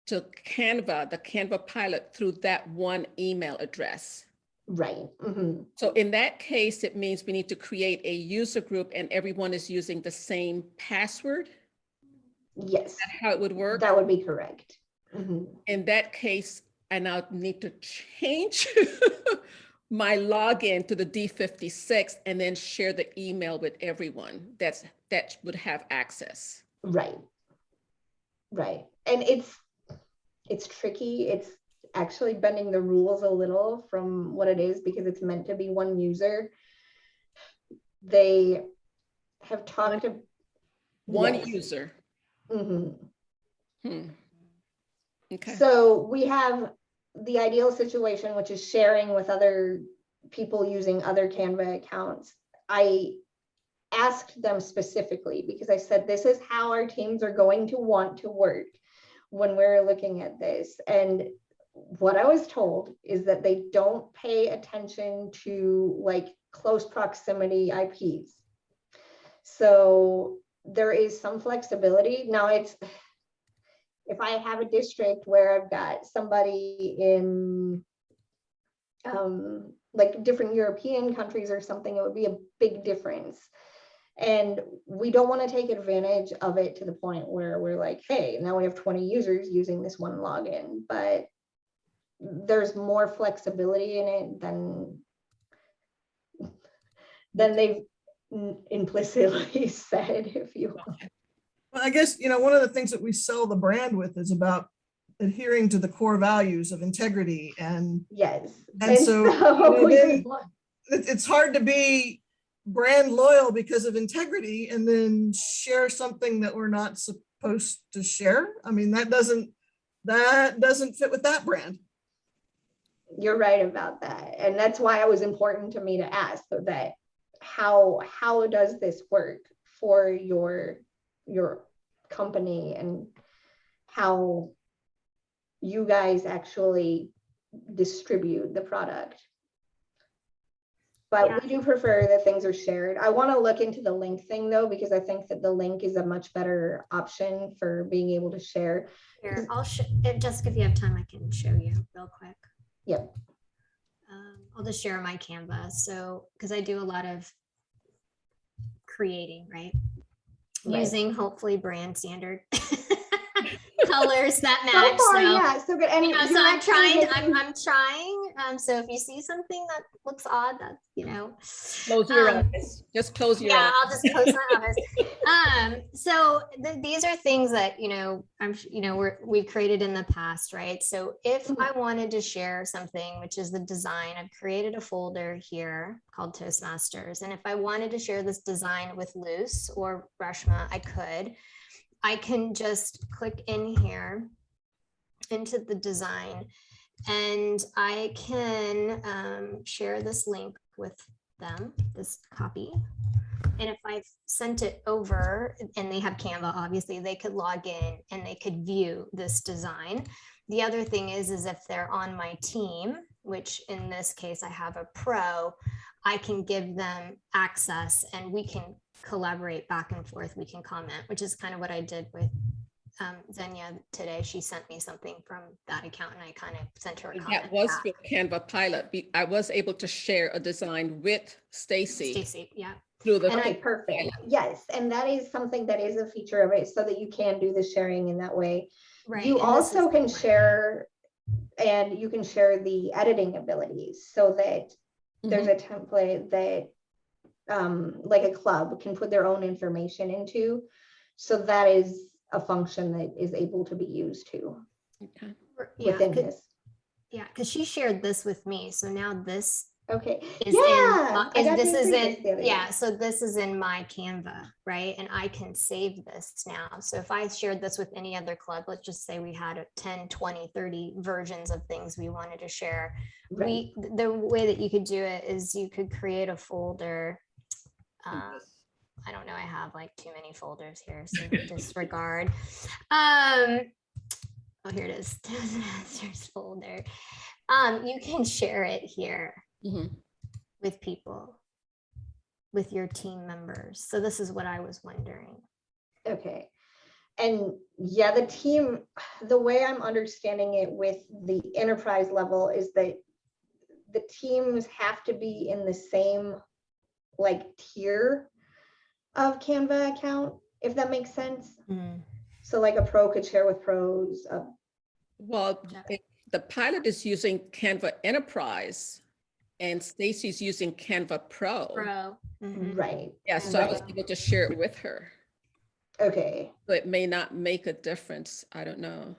to Canva, the Canva pilot, through that one email address. right. Mhm. So in that case, it means we need to create a user group and everyone is using the same password. Yes, How it would work? that would be correct. Mhm. In that case, I now need to change my login to the D56 and then share the email with everyone that would have access. Right. Right. And it's tricky. It's actually bending the rules a little from what it is because it's meant to be one user. They have talked to One yes. user. Mhm. Okay. So we have the ideal situation, which is sharing with other people using other Canva accounts. I asked them specifically because I said, this is how our teams are going to want to work when we're looking at this. And what I was told is that they don't pay attention to like close proximity IPs. So there is some flexibility. Now it's, if I have a district where I've got somebody in like different European countries or something, it would be a big difference. And we don't want to take advantage of it to the point where we're like, hey, now we have 20 users using this one login, but there's more flexibility in it than they've implicitly said, if you will. Well, I guess, one of the things that we sell the brand with is about adhering to the core values of integrity. And Yes. And so, then, it's hard to be brand loyal because of integrity and then share something that we're not supposed to share. I mean, that doesn't fit with that brand. you're right about that. And that's why it was important to me to ask that how does this work for your company and how you guys actually distribute the product. But Yeah. we do prefer that things are shared. I want to look into the link thing though, because I think that the link is a much better option for being able to share. Here, Jessica, if you have time, I can show you real quick. Yep. I'll just share my Canva. So, because I do a lot of creating, right? Right. Using hopefully brand standard colors that So match. far, So, yeah, so good. And so you're I'm actually trying. hitting- I'm trying. So if you see something that looks odd, that's Close your eyes. Just close your yeah, eyes. I'll just close my eyes. So these are things that we've created in the past, right? So if I wanted to share something, which is the design, I've created a folder here called Toastmasters, and if I wanted to share this design with Luce or Reshma, I can just click in here into the design, and I can share this link with them, this copy. And if I've sent it over and they have Canva, obviously they could log in and they could view this design. The other thing is if they're on my team, which in this case I have a pro, I can give them access and we can collaborate back and forth. We can comment, which is kind of what I did with Xenia today. She sent me something from that account and I kind of sent her a comment. That was back. with Canva Pilot. I was able to share a design with Stacy. Stacy, yeah. Through the Okay, perfect. Yes, and that is something that is a feature of it so that you can do the sharing in that way. Right. You and this also is can the one. share, and you can share the editing abilities so that there's a template that like a club can put their own information into. So that is a function that is able to be used too Okay. within this. Yeah, because she shared this with me. So now this Okay. is Yeah, in, I got this to is see in, this the other yeah, day. so this is in my Canva, right? And I can save this now. So if I shared this with any other club, let's just say we had 10, 20, 30 versions of things we wanted to share. Right. The way that you could do it is you could create a folder. I don't know, I have like too many folders here, so disregard. Oh, here it is. Toastmasters folder. You can share it here Mhm. with people, with your team members. So this is what I was wondering. Okay. And yeah, the team, the way I'm understanding it with the enterprise level is that the teams have to be in the same like tier of Canva account, if that makes sense. So like a pro could share with pros. Well, the pilot is using Canva Enterprise and Stacy's using Canva Pro. Pro. Mhm. Right. Yeah, so I was Right. able to share it with her. Okay. So it may not make a difference. I don't know.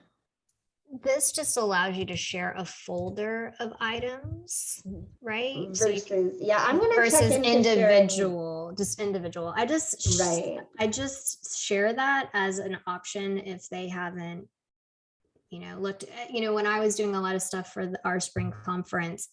This just allows you to share a folder of items, right? So you can- Versus, yeah, I'm gonna check versus into sharing. individual, just individual. Right. I just share that as an option if they haven't, looked at, when I was doing a lot of stuff for our spring conference,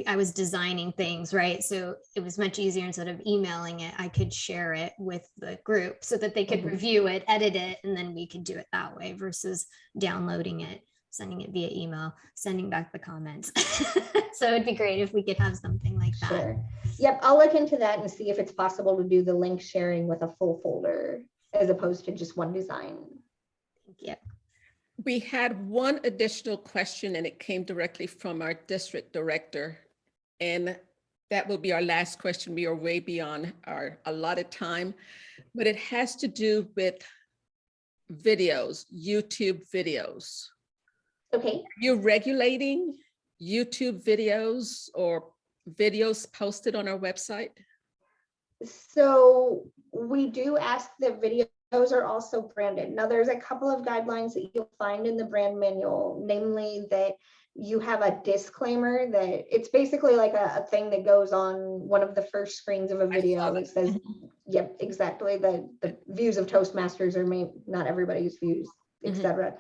I was designing things, right? So it was much easier. Instead of emailing it, I could share it with the group so that they could Mhm. review it, edit it, and then we could do it that way versus downloading it, sending it via email, sending back the comments. So it'd be great if we could have something like that. Sure. Yep, I'll look into that and see if it's possible to do the link sharing with a full folder as opposed to just one design. Yep. We had one additional question and it came directly from our district director. And that will be our last question. We are way beyond our allotted time, but it has to do with videos, YouTube videos. Okay. You're regulating YouTube videos or videos posted on our website? So we do ask that videos are also branded. Now, there's a couple of guidelines that you'll find in the brand manual, namely that you have a disclaimer that it's basically like a thing that goes on one of the first screens of a video that says, yep, exactly, the views of Toastmasters are not everybody's views, etc.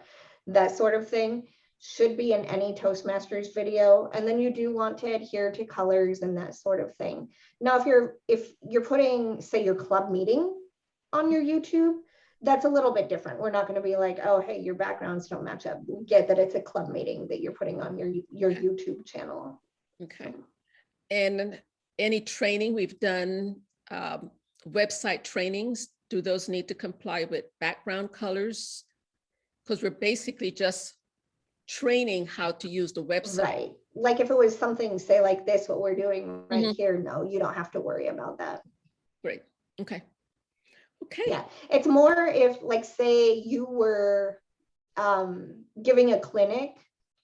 That sort of thing should be in any Toastmasters video. And then you do want to adhere to colors and that sort of thing. Now, if you're putting, say, your club meeting on your YouTube, that's a little bit different. We're not going to be like, oh, hey, your backgrounds don't match up. We get that it's a club meeting that you're putting on your YouTube channel. Okay. And any training we've done, website trainings, do those need to comply with background colors? Because we're basically just training how to use the website. Right. Like if it was something, say like this, what we're doing right here, no, you don't have to worry about that. Great. Okay. Okay. Yeah, it's more if, like, say you were giving a clinic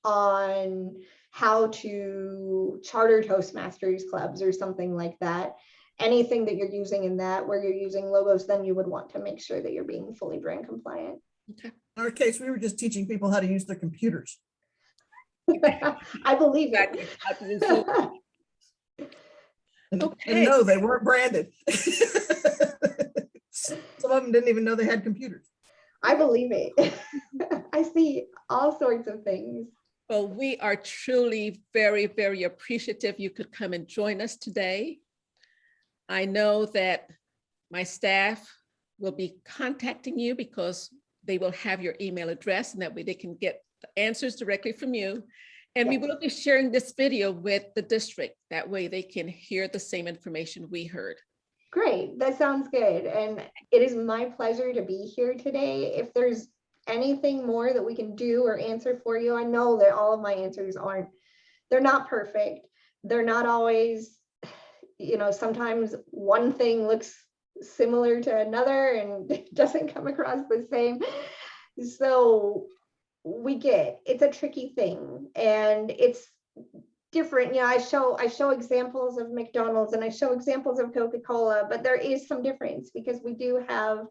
on how to charter Toastmasters clubs or something like that. Anything that you're using in that where you're using logos, then you would want to make sure that you're being fully brand compliant. Okay. In our case, we were just teaching people how to use their computers. I believe it. And Okay. no, they weren't branded. Some of them didn't even know they had computers. I believe it. I see all sorts of things. Well, we are truly very, very appreciative you could come and join us today. I know that my staff will be contacting you because they will have your email address and that way they can get the answers directly from you. And we will be sharing this video with the district. That way they can hear the same information we heard. Great, that sounds good. And it is my pleasure to be here today. If there's anything more that we can do or answer for you, I know that all of my answers they're not perfect. They're not always, sometimes one thing looks similar to another and it doesn't come across the same. So it's a tricky thing and it's different. I show examples of McDonald's and I show examples of Coca-Cola, but there is some difference because we do have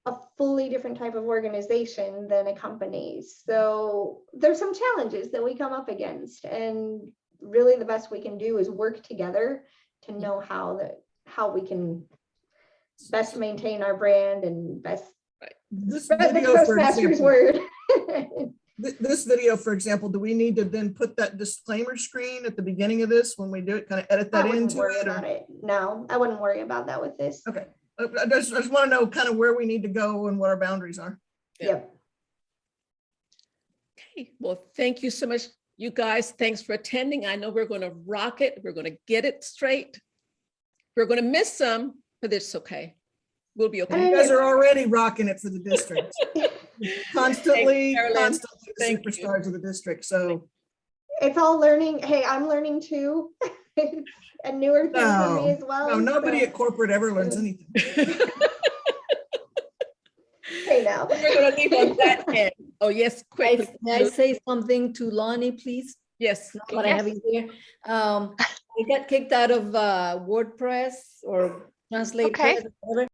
a fully different type of organization than a company. So there's some challenges that we come up against. And really the best we can do is work together to know how we can best maintain our brand and best This spread the video, for Toastmasters example, word. this video, for example, do we need to then put that disclaimer screen at the beginning of this when we do it, kind of edit I that wouldn't into worry it? about Or, it. No, I wouldn't worry about that with this. okay, I just want to know kind of where we need to go and what our boundaries are. Yep. Okay, well, thank you so much, you guys. Thanks for attending. I know we're going to rock it. We're going to get it straight. We're going to miss some, but it's okay. We'll be You okay. guys are already rocking it for the district. Constantly, Carolyn. constantly the Thank you. superstars of the district. So It's all learning. Hey, I'm learning too. It's a newer thing for me no, as well. no, nobody so- at corporate ever learns anything. Hey now. We're going to leave on that end. Oh, yes, quickly. May I say something to Lonnie, please? Yes. Not what I have in here. I got kicked out of WordPress or Translate. Okay. Press, whatever.